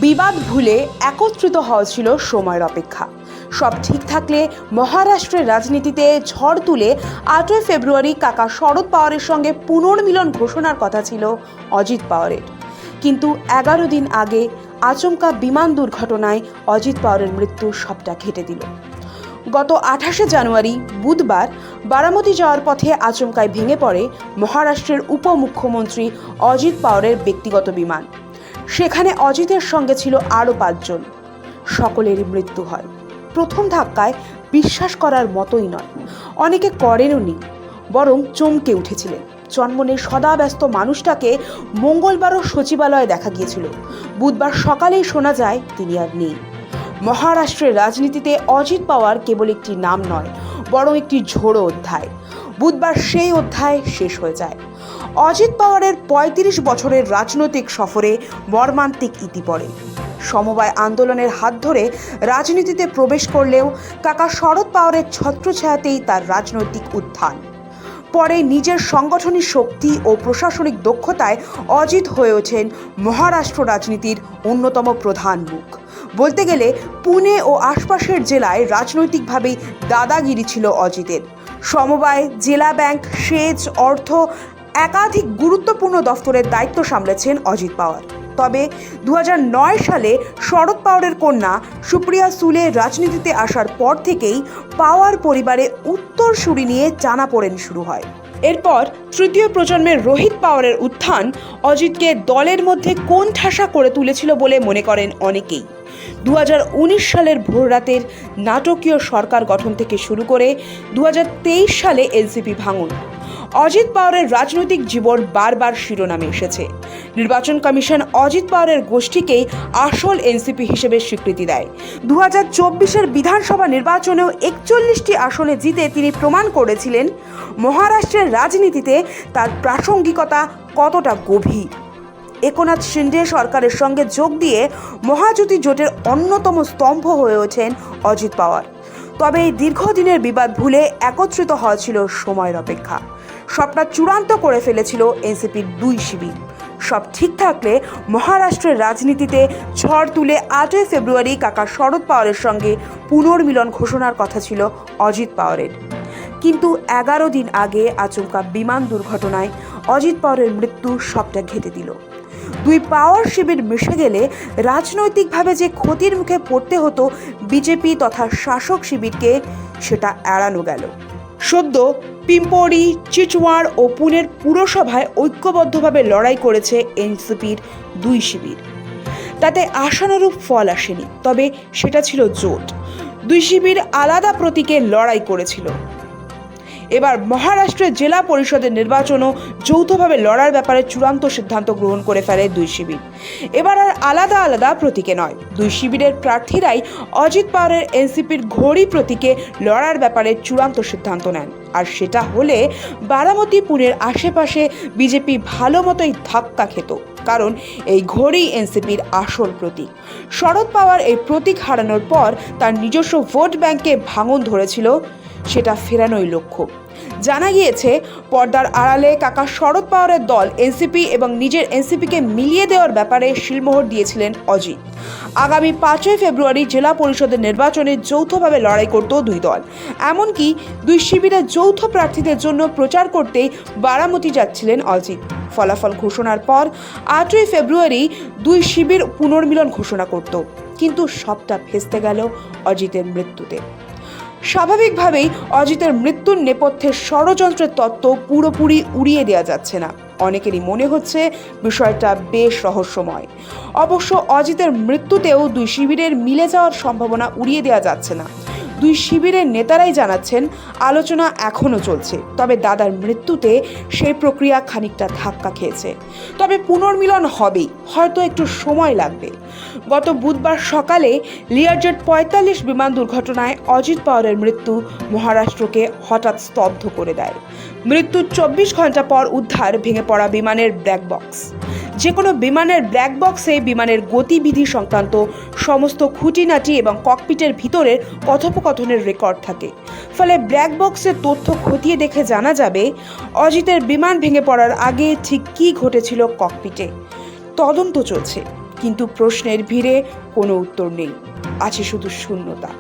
বিবাদ ভুলে একত্রিত হওয়া ছিল সময়ের অপেক্ষা। সব ঠিক থাকলে মহারাষ্ট্রের রাজনীতিতে ঝড় তুলে 8ই ফেব্রুয়ারি কাকা শরদ পাওয়ারের সঙ্গে পুনর্মিলন ঘোষণার কথা ছিল অজিত পাওয়ারের। কিন্তু 11 দিন আগে আচমকা বিমান দুর্ঘটনায় অজিত পাওয়ারের মৃত্যু সবটা ঘেঁটে দিল। গত 28শে জানুয়ারি বুধবার বারামতি যাওয়ার পথে আচমকায় ভেঙে পড়ে মহারাষ্ট্রের উপমুখ্যমন্ত্রী অজিত পাওয়ারের ব্যক্তিগত বিমান। সেখানে অজিতের সঙ্গে ছিল আরও 5 জন। সকলেরই মৃত্যু হয়। প্রথম ধাক্কায় বিশ্বাস করার মতোই নয়, অনেকে করেনওনি, বরং চমকে উঠেছিলেন। জন্মনের সদাব্যস্ত মানুষটাকে মঙ্গলবারও সচিবালয়ে দেখা গিয়েছিল। বুধবার সকালেই শোনা যায় তিনি আর নেই। মহারাষ্ট্রের রাজনীতিতে অজিত পাওয়ার কেবল একটি নাম নয়, বরং একটি ঝোড়ো অধ্যায়। বুধবার সেই অধ্যায় শেষ হয়ে যায়। অজিত পাওয়ারের 35 বছরের রাজনৈতিক সফরে মর্মান্তিক ইতি পড়ে। সমবায় আন্দোলনের হাত ধরে রাজনীতিতে প্রবেশ করলেও কাকা শরদ পাওয়ারের ছত্রছায়াতেই তার রাজনৈতিক উত্থান। পরে নিজের সাংগঠনিক শক্তি ও প্রশাসনিক দক্ষতায় অজিত হয়ে ওঠেন মহারাষ্ট্র রাজনীতির অন্যতম প্রধান মুখ। বলতে গেলে পুনে ও আশপাশের জেলায় রাজনৈতিকভাবেই দাদাগিরি ছিল অজিতের। সমবায়, জেলা ব্যাংক, সেচ, অর্থ একাধিক গুরুত্বপূর্ণ দফতরের দায়িত্ব সামলেছেন অজিত পাওয়ার। তবে 2009 সালে শরদ পাওয়ারের কন্যা সুপ্রিয়া সুলে রাজনীতিতে আসার পর থেকেই পাওয়ার পরিবারে উত্তরসূরি নিয়ে টানাপোড়েন শুরু হয়। এরপর তৃতীয় প্রজন্মের রোহিত পাওয়ারের উত্থান অজিতকে দলের মধ্যে কোণঠাসা করে তুলেছিল বলে মনে করেন অনেকেই। 2019 সালের ভোররাতের নাটকীয় সরকার গঠন থেকে শুরু করে 2023 সালে এনসিপি ভাঙন, অজিত পাওয়ারের রাজনৈতিক জীবন বারবার শিরোনামে এসেছে। নির্বাচন কমিশন অজিত পাওয়ারের গোষ্ঠীকেই আসল এনসিপি হিসেবে স্বীকৃতি দেয়। 2024-এর বিধানসভা নির্বাচনেও 41টি আসনে জিতে তিনি প্রমাণ করেছিলেন মহারাষ্ট্রের রাজনীতিতে তার প্রাসঙ্গিকতা কতটা গভীর। একনাথ শিন্ডে সরকারের সঙ্গে যোগ দিয়ে মহাজোটী জোটের অন্যতম স্তম্ভ হয়ে ওঠেন অজিত পাওয়ার। তবে এই দীর্ঘদিনের বিবাদ ভুলে একত্রিত হওয়া ছিল সময়ের অপেক্ষা। সবটা চূড়ান্ত করে ফেলেছিল এনসিপির 2 শিবির। সব ঠিক থাকলে মহারাষ্ট্রের রাজনীতিতে ঝড় তুলে 8ই ফেব্রুয়ারি কাকা শরদ পাওয়ারের সঙ্গে পুনর্মিলন ঘোষণার কথা ছিল অজিত পাওয়ারের। কিন্তু 11 দিন আগে আচমকা বিমান দুর্ঘটনায় অজিত পাওয়ারের মৃত্যু সবটা ঘেঁটে দিল। 2 পাওয়ার শিবির মিশে গেলে রাজনৈতিকভাবে যে ক্ষতির মুখে পড়তে হতো বিজেপি তথা শাসক শিবিরকে, সেটা এড়ানো গেল। সদ্য পিম্পরি, চিচওয়াড় ও পুনের পুরসভায় ঐক্যবদ্ধভাবে লড়াই করেছে এনসিপির 2 শিবির। তাতে আশানুরূপ ফল আসেনি, তবে সেটা ছিল জোট। 2 শিবির আলাদা প্রতীকে লড়াই করেছিল। এবার মহারাষ্ট্রের জেলা পরিষদের নির্বাচনও যৌথভাবে লড়ার ব্যাপারে চূড়ান্ত সিদ্ধান্ত গ্রহণ করে ফেলে 2 শিবির। এবার আর আলাদা আলাদা প্রতীকে নয়, 2 শিবিরের প্রার্থীরাই অজিত পাওয়ারের এনসিপির ঘড়ি প্রতীকে লড়ার ব্যাপারে চূড়ান্ত সিদ্ধান্ত নেন। আর সেটা হলে বারামতি, পুনের আশেপাশে বিজেপি ভালো মতোই ধাক্কা খেত, কারণ এই ঘড়ি এনসিপির আসল প্রতীক। শরদ পাওয়ার এই প্রতীক হারানোর পর তার নিজস্ব ভোট ব্যাংকে ভাঙন ধরেছিল, সেটা ফেরানোই লক্ষ্য। জানা গিয়েছে পর্দার আড়ালে কাকা শরদ পাওয়ারের দল এনসিপি এবং নিজের এনসিপিকে মিলিয়ে দেওয়ার ব্যাপারে শিলমোহর দিয়েছিলেন অজিত। আগামী 5ই ফেব্রুয়ারি জেলা পরিষদের নির্বাচনে যৌথভাবে লড়াই করত 2 দল। এমনকি 2 শিবিরের যৌথ প্রার্থীদের জন্য প্রচার করতেই বারামতি যাচ্ছিলেন অজিত। ফলাফল ঘোষণার পর 8ই ফেব্রুয়ারি 2 শিবির পুনর্মিলন ঘোষণা করত, কিন্তু সবটা ভেস্তে গেল অজিতের মৃত্যুতে। স্বাভাবিকভাবেই অজিতের মৃত্যুর নেপথ্যের ষড়যন্ত্রের তত্ত্ব পুরোপুরি উড়িয়ে দেওয়া যাচ্ছে না। অনেকেরই মনে হচ্ছে বিষয়টা বেশ রহস্যময়। অবশ্য অজিতের মৃত্যুতেও 2 শিবিরের মিলে যাওয়ার সম্ভাবনা উড়িয়ে দেওয়া যাচ্ছে না। 2 শিবিরের নেতারাই জানাচ্ছেন আলোচনা এখনও চলছে, তবে দাদার মৃত্যুতে সেই প্রক্রিয়া খানিকটা ধাক্কা খেয়েছে। তবে পুনর্মিলন হবেই, হয়তো একটু সময় লাগবে। গত বুধবার সকালে লিয়ারজেট 45 বিমান দুর্ঘটনায় অজিত পাওয়ারের মৃত্যু মহারাষ্ট্রকে হঠাৎ স্তব্ধ করে দেয়। মৃত্যুর 24 ঘন্টা পর উদ্ধার ভেঙে পড়া বিমানের ব্ল্যাক বক্স। যে কোনো বিমানের ব্ল্যাক বক্সে বিমানের গতিবিধি সংক্রান্ত সমস্ত খুঁটিনাটি এবং ককপিটের ভিতরের কথোপকথনের রেকর্ড থাকে। ফলে ব্ল্যাক বক্সের তথ্য খতিয়ে দেখে জানা যাবে অজিতের বিমান ভেঙে পড়ার আগে ঠিক কী ঘটেছিল ককপিটে। তদন্ত চলছে, কিন্তু প্রশ্নের ভিড়ে কোনো উত্তর নেই, আছে শুধু শূন্যতা।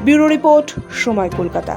ব্যুরো রিপোর্ট, সময় কলকাতা।